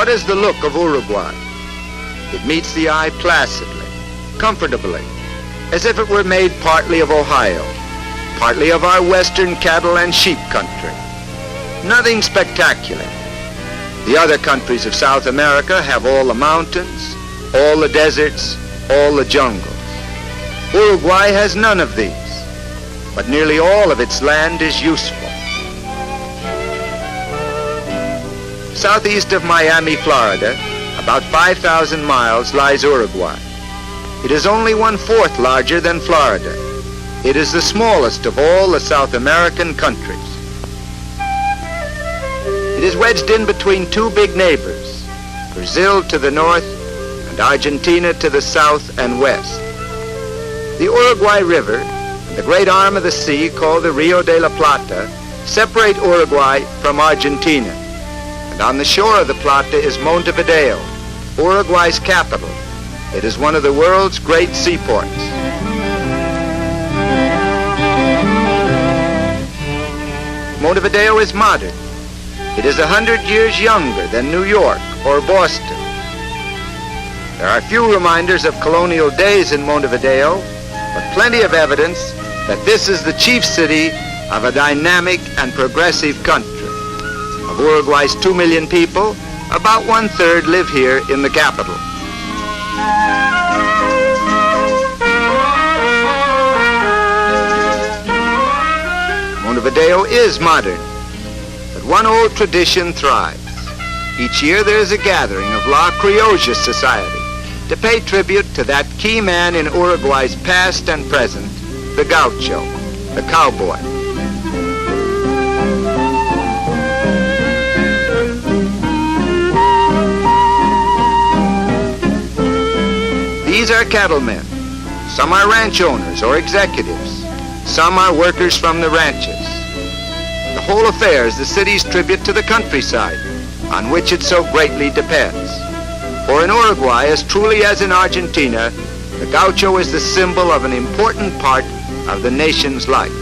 What is the look of Uruguay? It meets the eye placidly, comfortably, as if it were made partly of Ohio, partly of our western cattle and sheep country. Nothing spectacular. The other countries of South America have all the mountains, all the deserts, all the jungles. Uruguay has none of these, but nearly all of its land is useful. Southeast of Miami, Florida, about 5,000 miles, lies Uruguay. It is only 1/4 larger than Florida. It is the smallest of all the South American countries. It is wedged in between two big neighbors, Brazil to the north and Argentina to the south and west. The Uruguay River, the great arm of the sea called the Rio de la Plata, separate Uruguay from Argentina. And on the shore of the Plata is Montevideo, Uruguay's capital. It is one of the world's great seaports. Montevideo is modern. It is 100 years younger than New York or Boston. There are few reminders of colonial days in Montevideo, but plenty of evidence that this is the chief city of a dynamic and progressive country. Of Uruguay's 2 million people, about 1/3 live here in the capital. Montevideo is modern, but one old tradition thrives. Each year there is a gathering of La Criolla Society to pay tribute to that key man in Uruguay's past and present, the gaucho, the cowboy. These are cattlemen. Some are ranch owners or executives. Some are workers from the ranches. The whole affair is the city's tribute to the countryside, on which it so greatly depends. For in Uruguay, as truly as in Argentina, the gaucho is the symbol of an important part of the nation's life.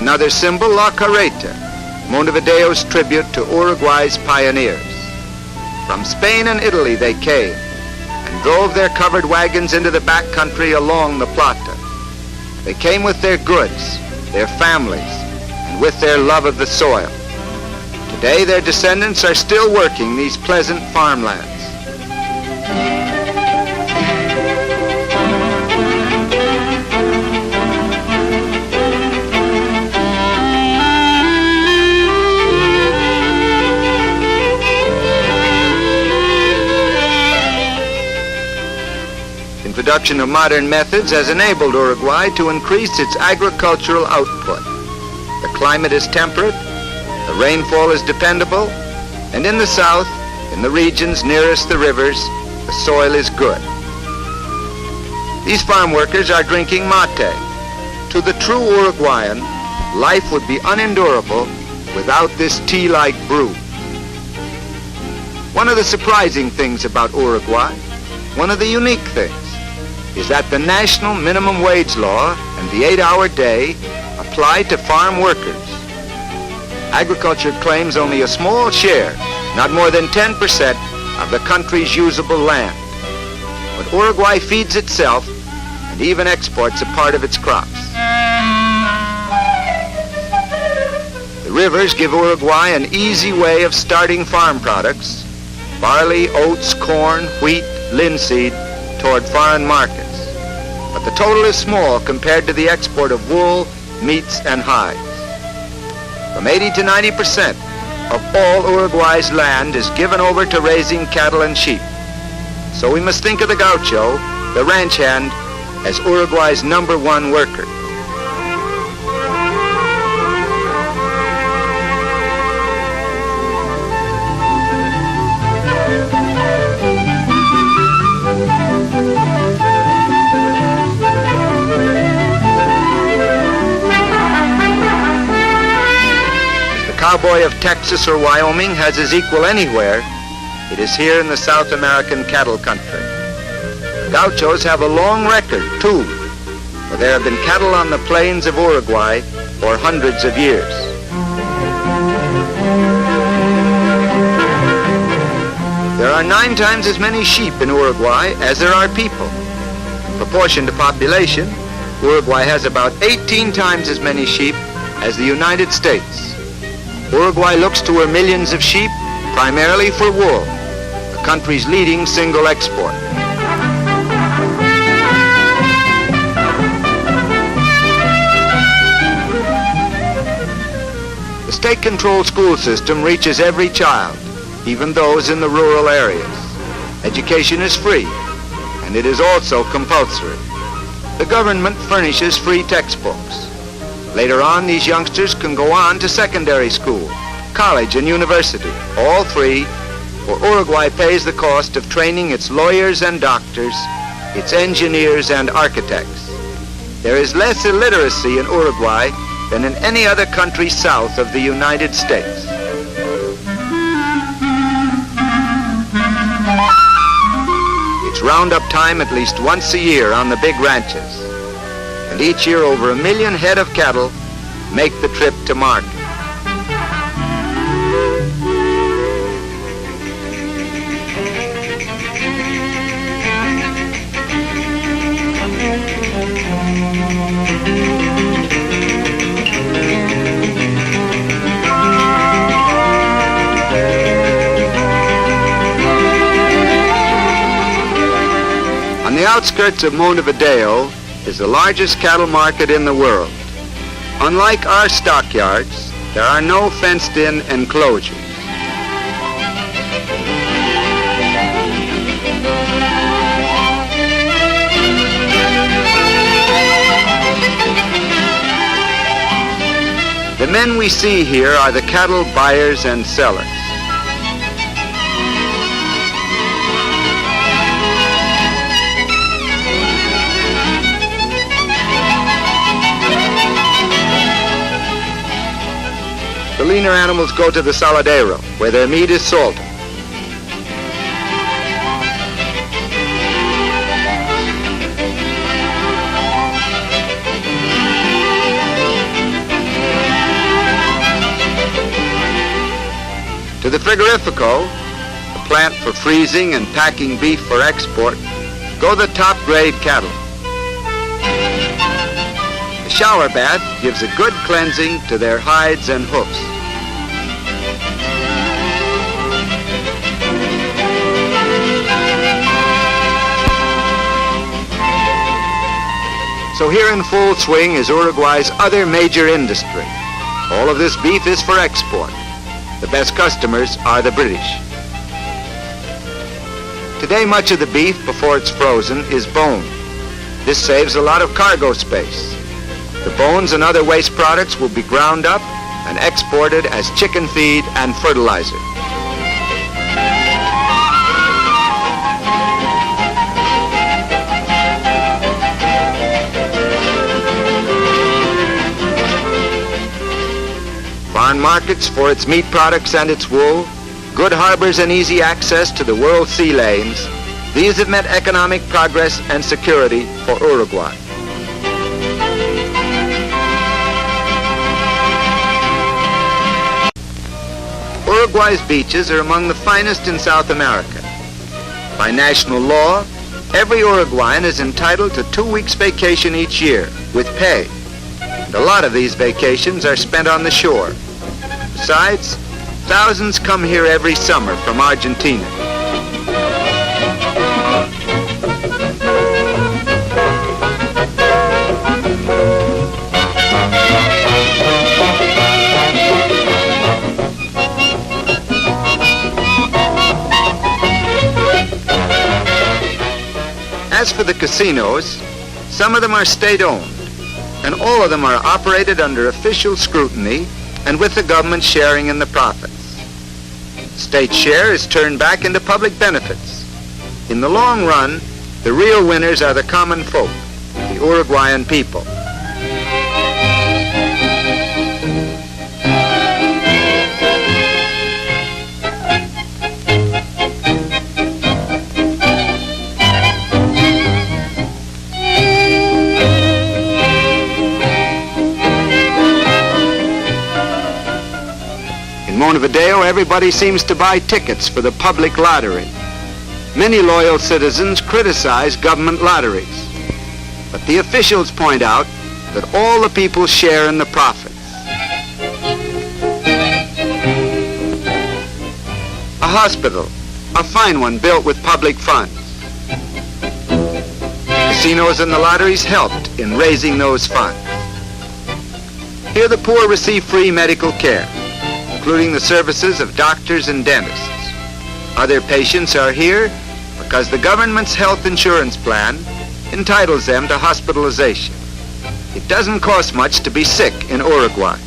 Another symbol, La Carreta, Montevideo's tribute to Uruguay's pioneers. From Spain and Italy they came and drove their covered wagons into the back country along the Plata. They came with their goods, their families, and with their love of the soil. Today their descendants are still working these pleasant farmlands. The introduction of modern methods has enabled Uruguay to increase its agricultural output. The climate is temperate, the rainfall is dependable, and in the south, in the regions nearest the rivers, the soil is good. These farm workers are drinking mate. To the true Uruguayan, life would be unendurable without this tea-like brew. One of the surprising things about Uruguay, one of the unique things, is that the national minimum wage law and the 8-hour day apply to farm workers. Agriculture claims only a small share, not more than 10% of the country's usable land. But Uruguay feeds itself and even exports a part of its crops. The rivers give Uruguay an easy way of starting farm products, barley, oats, corn, wheat, linseed, toward foreign markets. But the total is small compared to the export of wool, meats, and hides. From 80 to 90% of all Uruguay's land is given over to raising cattle and sheep. So we must think of the gaucho, the ranch hand, as Uruguay's #1 worker. cowboy of Texas or Wyoming has his equal anywhere, it is here in the South American cattle country. The gauchos have a long record, too, for there have been cattle on the plains of Uruguay for hundreds of years. There are 9 times as many sheep in Uruguay as there are people. In proportion to population, Uruguay has about 18 times as many sheep as the United States. Uruguay looks to her millions of sheep primarily for wool, the country's leading single export. The state-controlled school system reaches every child, even those in the rural areas. Education is free, and it is also compulsory. The government furnishes free textbooks. Later on, these youngsters can go on to secondary school, college, and university, all free, for Uruguay pays the cost of training its lawyers and doctors, its engineers and architects. There is less illiteracy in Uruguay than in any other country south of the United States. It's roundup time at least once a year on the big ranches. And each year over 1 million head of cattle make the trip to market. On the outskirts of Montevideo is the largest cattle market in the world. Unlike our stockyards, there are no fenced-in enclosures. The men we see here are the cattle buyers and sellers. The leaner animals go to the saladero, where their meat is salted. To the frigorifico, a plant for freezing and packing beef for export, go the top-grade cattle. The shower bath gives a good cleansing to their hides and hoofs. So here in full swing is Uruguay's other major industry. All of this beef is for export. The best customers are the British. Today, much of the beef, before it's frozen, is boned. This saves a lot of cargo space. The bones and other waste products will be ground up and exported as chicken feed and fertilizer. Foreign markets for its meat products and its wool, good harbors and easy access to the world sea lanes, these have meant economic progress and security for Uruguay. Uruguay's beaches are among the finest in South America. By national law, every Uruguayan is entitled to 2 weeks vacation each year with pay. And a lot of these vacations are spent on the shore. Besides, thousands come here every summer from Argentina. As for the casinos, some of them are state-owned, and all of them are operated under official scrutiny and with the government sharing in the profits. State share is turned back into public benefits. In the long run, the real winners are the common folk, the Uruguayan people. In Montevideo, everybody seems to buy tickets for the public lottery. Many loyal citizens criticize government lotteries, but the officials point out that all the people share in the profits. A hospital, a fine one built with public funds. Casinos and the lotteries helped in raising those funds. Here the poor receive free medical care, including the services of doctors and dentists. Other patients are here because the government's health insurance plan entitles them to hospitalization. It doesn't cost much to be sick in Uruguay.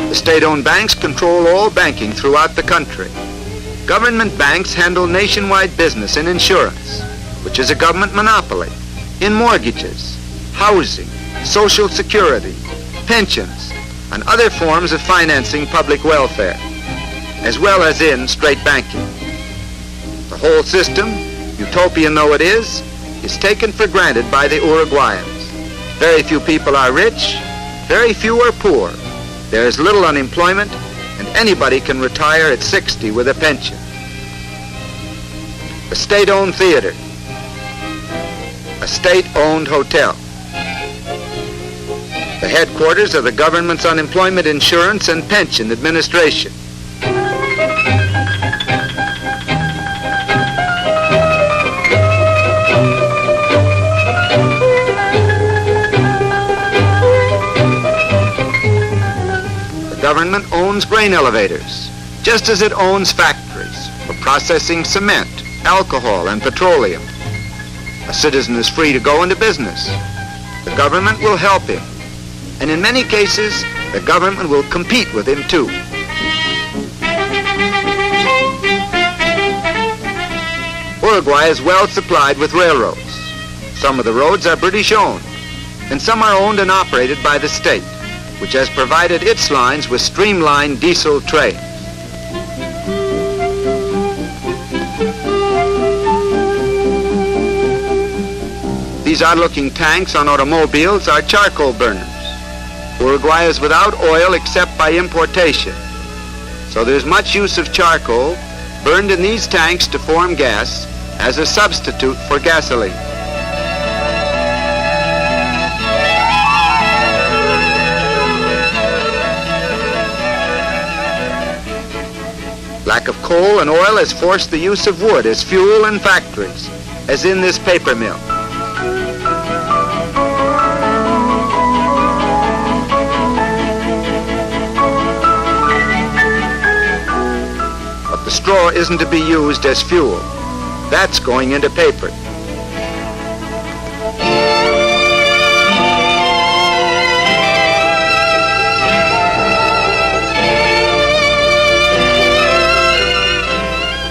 The state-owned banks control all banking throughout the country. Government banks handle nationwide business in insurance, which is a government monopoly, in mortgages, housing, social security, pensions, and other forms of financing public welfare, as well as in straight banking. The whole system, utopian though it is taken for granted by the Uruguayans. Very few people are rich, very few are poor. There is little unemployment, and anybody can retire at 60 with a pension. A state-owned theater, a state-owned hotel, the headquarters of the government's unemployment insurance and pension administration. The government owns grain elevators, just as it owns factories for processing cement, alcohol, and petroleum. A citizen is free to go into business. The government will help him. And in many cases, the government will compete with him too. Uruguay is well supplied with railroads. Some of the roads are British owned, and some are owned and operated by the state, which has provided its lines with streamlined diesel trains. These odd-looking tanks on automobiles are charcoal burners. Uruguay is without oil except by importation, so there's much use of charcoal burned in these tanks to form gas as a substitute for gasoline. Lack of coal and oil has forced the use of wood as fuel in factories, as in this paper mill. But the straw isn't to be used as fuel. That's going into paper.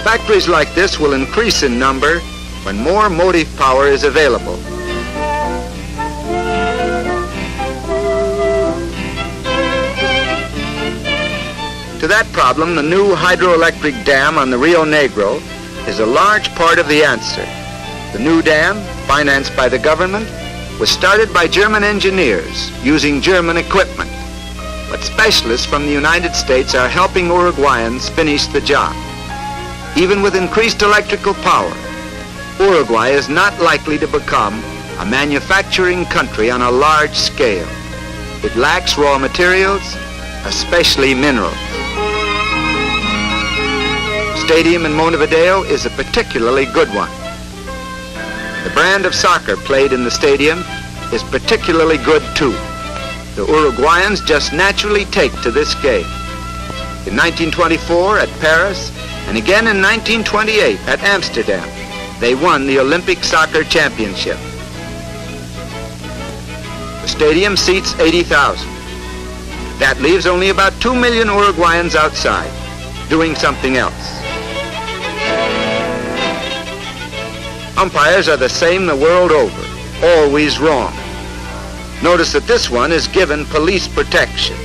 Factories like this will increase in number when more motive power is available. To that problem, the new hydroelectric dam on the Rio Negro is a large part of the answer. The new dam, financed by the government, was started by German engineers using German equipment. But specialists from the United States are helping Uruguayans finish the job. Even with increased electrical power, Uruguay is not likely to become a manufacturing country on a large scale. It lacks raw materials, especially minerals. Stadium in Montevideo is a particularly good one. The brand of soccer played in the stadium is particularly good too. The Uruguayans just naturally take to this game. In 1924 at Paris, and again in 1928 at Amsterdam, they won the Olympic Soccer Championship. The stadium seats 80,000. That leaves only about 2 million Uruguayans outside, doing something else. Umpires are the same the world over, always wrong. Notice that this one is given police protection.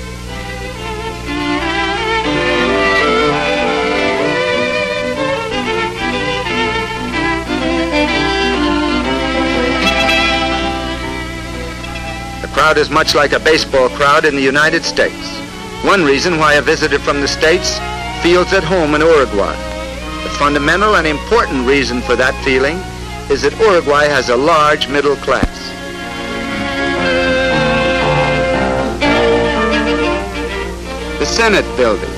The crowd is much like a baseball crowd in the United States. One reason why a visitor from the States feels at home in Uruguay. The fundamental and important reason for that feeling is that Uruguay has a large middle class. The Senate building,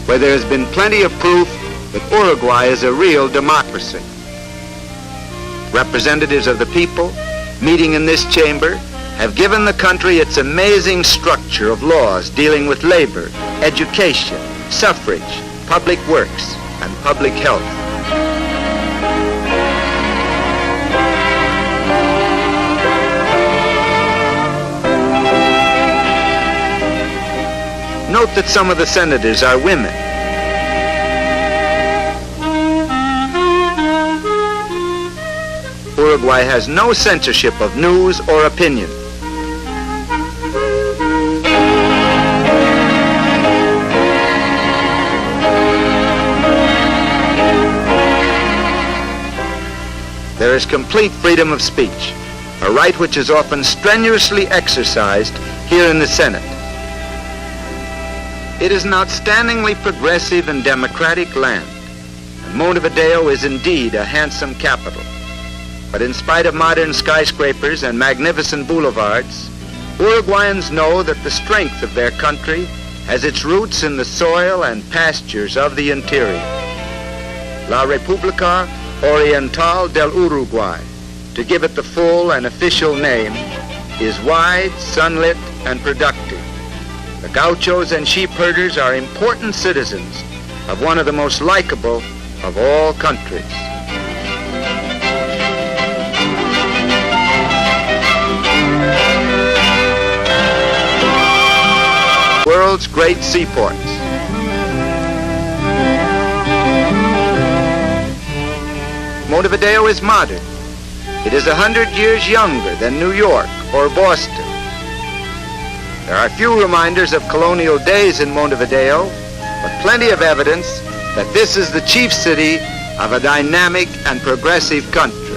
where there has been plenty of proof that Uruguay is a real democracy. Representatives of the people meeting in this chamber have given the country its amazing structure of laws dealing with labor, education, suffrage, public works, and public health. Note that some of the senators are women. Uruguay has no censorship of news or opinion. There is complete freedom of speech, a right which is often strenuously exercised here in the Senate. It is an outstandingly progressive and democratic land, and Montevideo is indeed a handsome capital. But in spite of modern skyscrapers and magnificent boulevards, Uruguayans know that the strength of their country has its roots in the soil and pastures of the interior. La República Oriental del Uruguay, to give it the full and official name, is wide, sunlit, and productive. The gauchos and sheep herders are important citizens of one of the most likable of all countries. World's great seaports. Montevideo is modern. It is 100 years younger than New York or Boston. There are few reminders of colonial days in Montevideo, but plenty of evidence that this is the chief city of a dynamic and progressive country.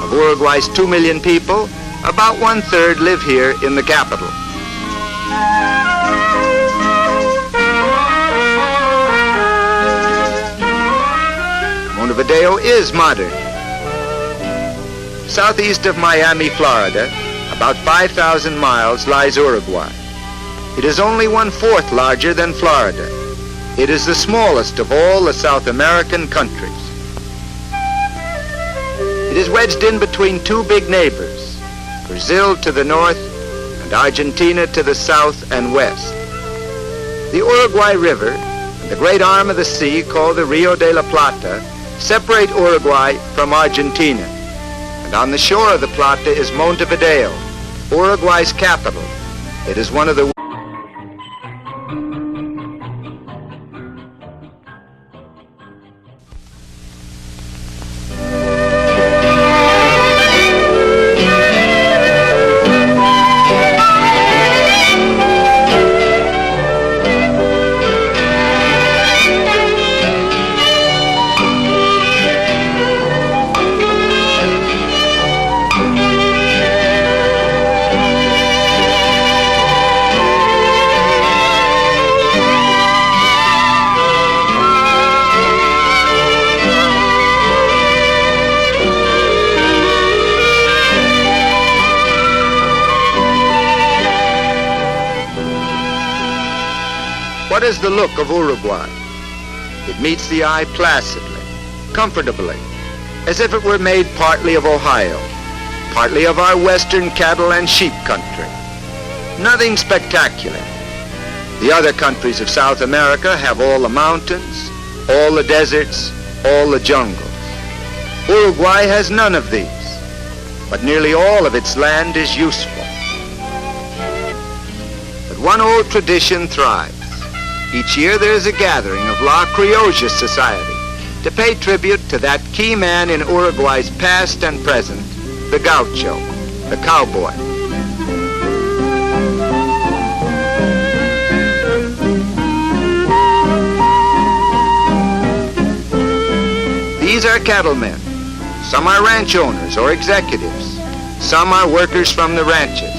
Of Uruguay's 2 million people, about 1/3 live here in the capital. Montevideo is modern. Southeast of Miami, Florida, about 5,000 miles, lies Uruguay. It is only 1/4 larger than Florida. It is the smallest of all the South American countries. It is wedged in between two big neighbors, Brazil to the north and Argentina to the south and west. The Uruguay River, the great arm of the sea called the Rio de la Plata, separate Uruguay from Argentina. And on the shore of the Plata is Montevideo, Uruguay's capital. It is one of the What is the look of Uruguay? It meets the eye placidly, comfortably, as if it were made partly of Ohio, partly of our western cattle and sheep country. Nothing spectacular. The other countries of South America have all the mountains, all the deserts, all the jungles. Uruguay has none of these, but nearly all of its land is useful. But one old tradition thrives. Each year there is a gathering of La Criolla Society to pay tribute to that key man in Uruguay's past and present, the gaucho, the cowboy. These are cattlemen. Some are ranch owners or executives. Some are workers from the ranches.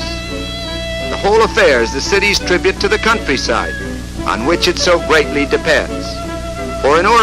whole affair is the city's tribute to the countryside, on which it so greatly depends. For in Uruguay,